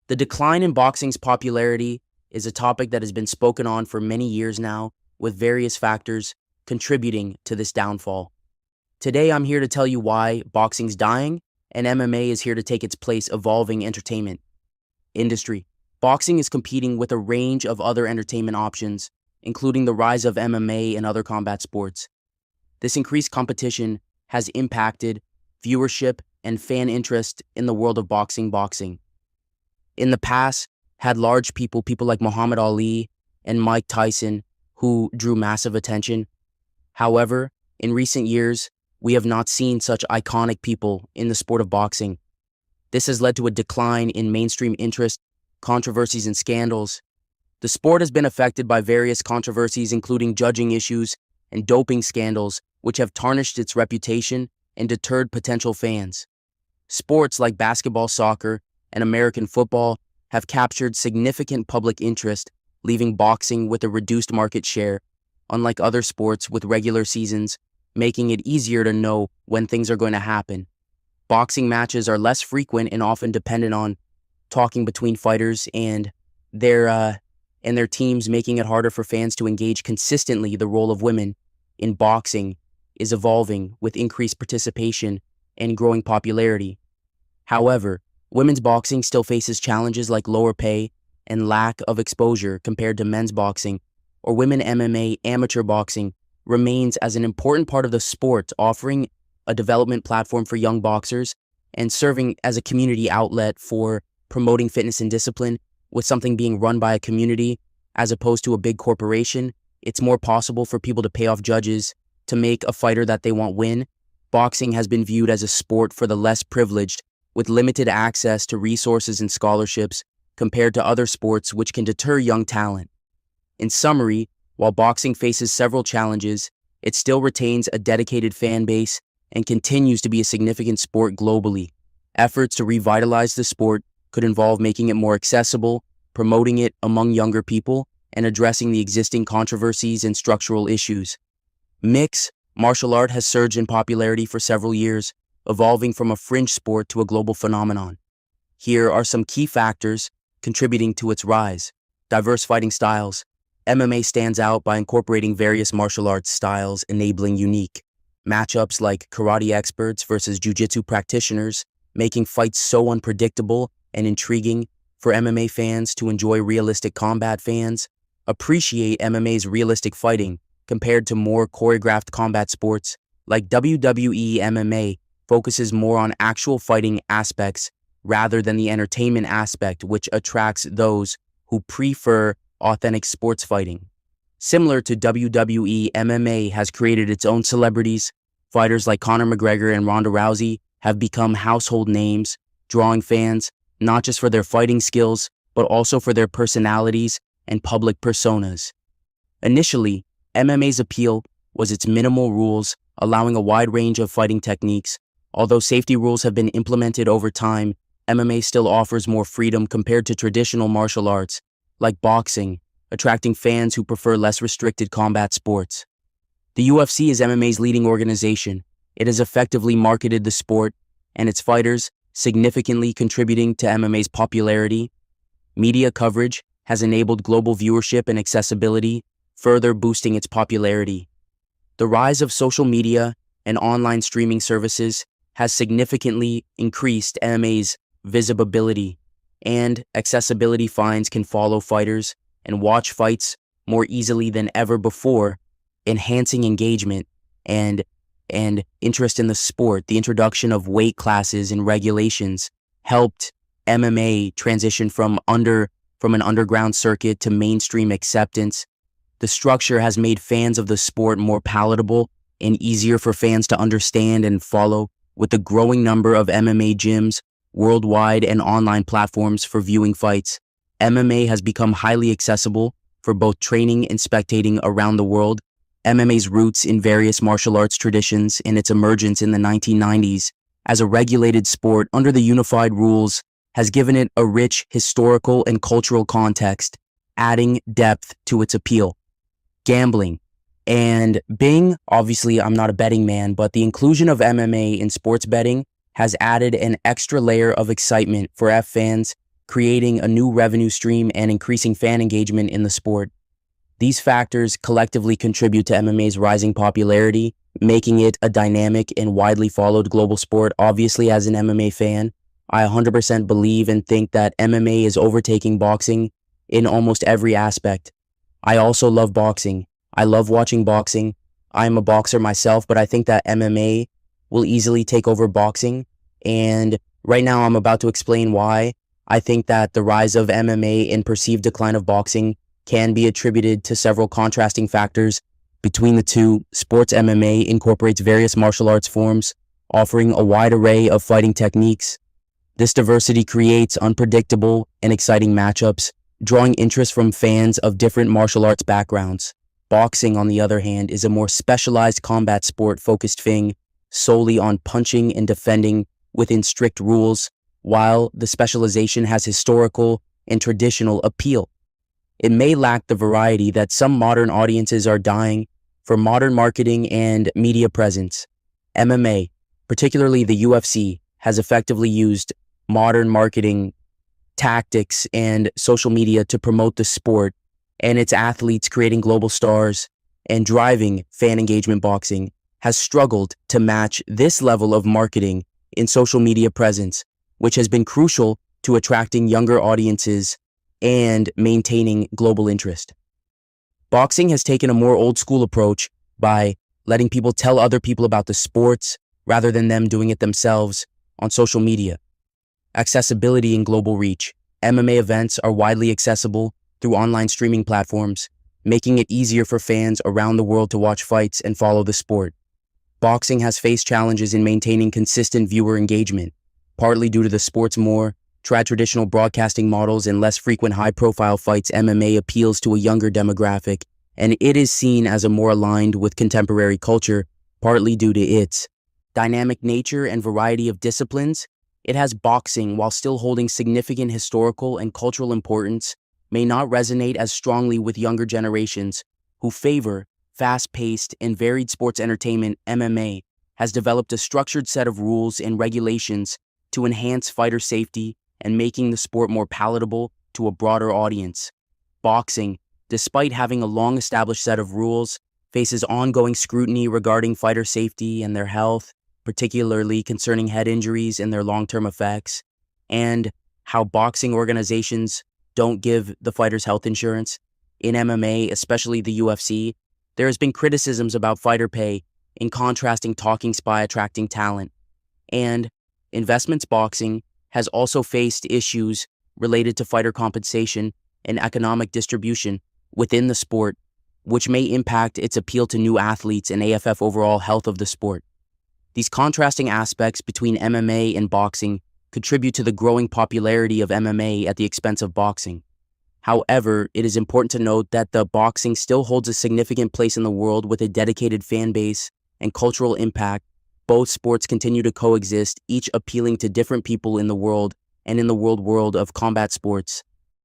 The decline in boxing's popularity is a topic that has been spoken on for many years now, with various factors contributing to this downfall. Today, I'm here to tell you why boxing's dying and MMA is here to take its place, evolving entertainment industry. Boxing is competing with a range of other entertainment options, including the rise of MMA and other combat sports. This increased competition has impacted viewership and fan interest in the world of boxing. In the past, had large people like Muhammad Ali and Mike Tyson, who drew massive attention. However, in recent years, we have not seen such iconic people in the sport of boxing. This has led to a decline in mainstream interest, controversies, and scandals. The sport has been affected by various controversies, including judging issues and doping scandals, which have tarnished its reputation and deterred potential fans. Sports like basketball, soccer, and American football have captured significant public interest, leaving boxing with a reduced market share, unlike other sports with regular seasons, making it easier to know when things are going to happen. Boxing matches are less frequent and often dependent on talking between fighters and their teams, making it harder for fans to engage consistently. The role of women in boxing is evolving with increased participation and growing popularity. However, women's boxing still faces challenges like lower pay and lack of exposure compared to men's boxing, or women MMA. Amateur boxing remains as an important part of the sport, offering a development platform for young boxers and serving as a community outlet for promoting fitness and discipline. With something being run by a community as opposed to a big corporation, it's more possible for people to pay off judges to make a fighter that they want win. Boxing has been viewed as a sport for the less privileged, with limited access to resources and scholarships compared to other sports, which can deter young talent. In summary, while boxing faces several challenges, it still retains a dedicated fan base and continues to be a significant sport globally. Efforts to revitalize the sport could involve making it more accessible, promoting it among younger people, and addressing the existing controversies and structural issues. Mixed martial art has surged in popularity for several years, evolving from a fringe sport to a global phenomenon. Here are some key factors contributing to its rise. Diverse fighting styles. MMA stands out by incorporating various martial arts styles, enabling unique matchups like karate experts versus jiu-jitsu practitioners, making fights so unpredictable and intriguing for MMA fans to enjoy. Realistic combat. Fans appreciate MMA's realistic fighting compared to more choreographed combat sports like WWE. MMA focuses more on actual fighting aspects rather than the entertainment aspect, which attracts those who prefer authentic sports fighting. Similar to WWE, MMA has created its own celebrities. Fighters like Conor McGregor and Ronda Rousey have become household names, drawing fans not just for their fighting skills, but also for their personalities and public personas. Initially, MMA's appeal was its minimal rules, allowing a wide range of fighting techniques. Although safety rules have been implemented over time, MMA still offers more freedom compared to traditional martial arts, like boxing, attracting fans who prefer less restricted combat sports. The UFC is MMA's leading organization. It has effectively marketed the sport and its fighters, significantly contributing to MMA's popularity. Media coverage has enabled global viewership and accessibility, further boosting its popularity. The rise of social media and online streaming services has significantly increased MMA's visibility and accessibility. Fans can follow fighters and watch fights more easily than ever before, enhancing engagement and interest in the sport. The introduction of weight classes and regulations helped MMA transition from an underground circuit to mainstream acceptance. The structure has made fans of the sport more palatable and easier for fans to understand and follow. With the growing number of MMA gyms worldwide and online platforms for viewing fights, MMA has become highly accessible for both training and spectating around the world. MMA's roots in various martial arts traditions and its emergence in the 1990s as a regulated sport under the unified rules has given it a rich historical and cultural context, adding depth to its appeal. Gambling. And Bing, obviously I'm not a betting man, but the inclusion of MMA in sports betting has added an extra layer of excitement for F fans creating a new revenue stream and increasing fan engagement in the sport. These factors collectively contribute to MMA's rising popularity, making it a dynamic and widely followed global sport. Obviously, as an MMA fan, I 100% believe and think that MMA is overtaking boxing in almost every aspect. I also love boxing. I love watching boxing. I'm a boxer myself, but I think that MMA will easily take over boxing. And right now, I'm about to explain why. I think that the rise of MMA and perceived decline of boxing can be attributed to several contrasting factors. Between the two, sports MMA incorporates various martial arts forms, offering a wide array of fighting techniques. This diversity creates unpredictable and exciting matchups, drawing interest from fans of different martial arts backgrounds. Boxing, on the other hand, is a more specialized combat sport focused solely on punching and defending within strict rules, while the specialization has historical and traditional appeal. It may lack the variety that some modern audiences are dying for modern marketing and media presence. MMA, particularly the UFC, has effectively used modern marketing tactics and social media to promote the sport and its athletes, creating global stars and driving fan engagement. Boxing has struggled to match this level of marketing in social media presence, which has been crucial to attracting younger audiences and maintaining global interest. Boxing has taken a more old school approach by letting people tell other people about the sports rather than them doing it themselves on social media. Accessibility and global reach. MMA events are widely accessible through online streaming platforms, making it easier for fans around the world to watch fights and follow the sport. Boxing has faced challenges in maintaining consistent viewer engagement, partly due to the sport's more traditional broadcasting models and less frequent high-profile fights. MMA appeals to a younger demographic, and it is seen as a more aligned with contemporary culture, partly due to its dynamic nature and variety of disciplines. It has boxing, while still holding significant historical and cultural importance, may not resonate as strongly with younger generations who favor fast-paced and varied sports entertainment. MMA has developed a structured set of rules and regulations to enhance fighter safety and making the sport more palatable to a broader audience. Boxing, despite having a long-established set of rules, faces ongoing scrutiny regarding fighter safety and their health, particularly concerning head injuries and their long-term effects, and how boxing organizations don't give the fighters health insurance. In MMA, especially the UFC, there has been criticisms about fighter pay in contrasting talking by attracting talent. And investments. Boxing has also faced issues related to fighter compensation and economic distribution within the sport, which may impact its appeal to new athletes and AFF overall health of the sport. These contrasting aspects between MMA and boxing contribute to the growing popularity of MMA at the expense of boxing. However, it is important to note that the boxing still holds a significant place in the world with a dedicated fan base and cultural impact. Both sports continue to coexist, each appealing to different people in the world and in the world of combat sports.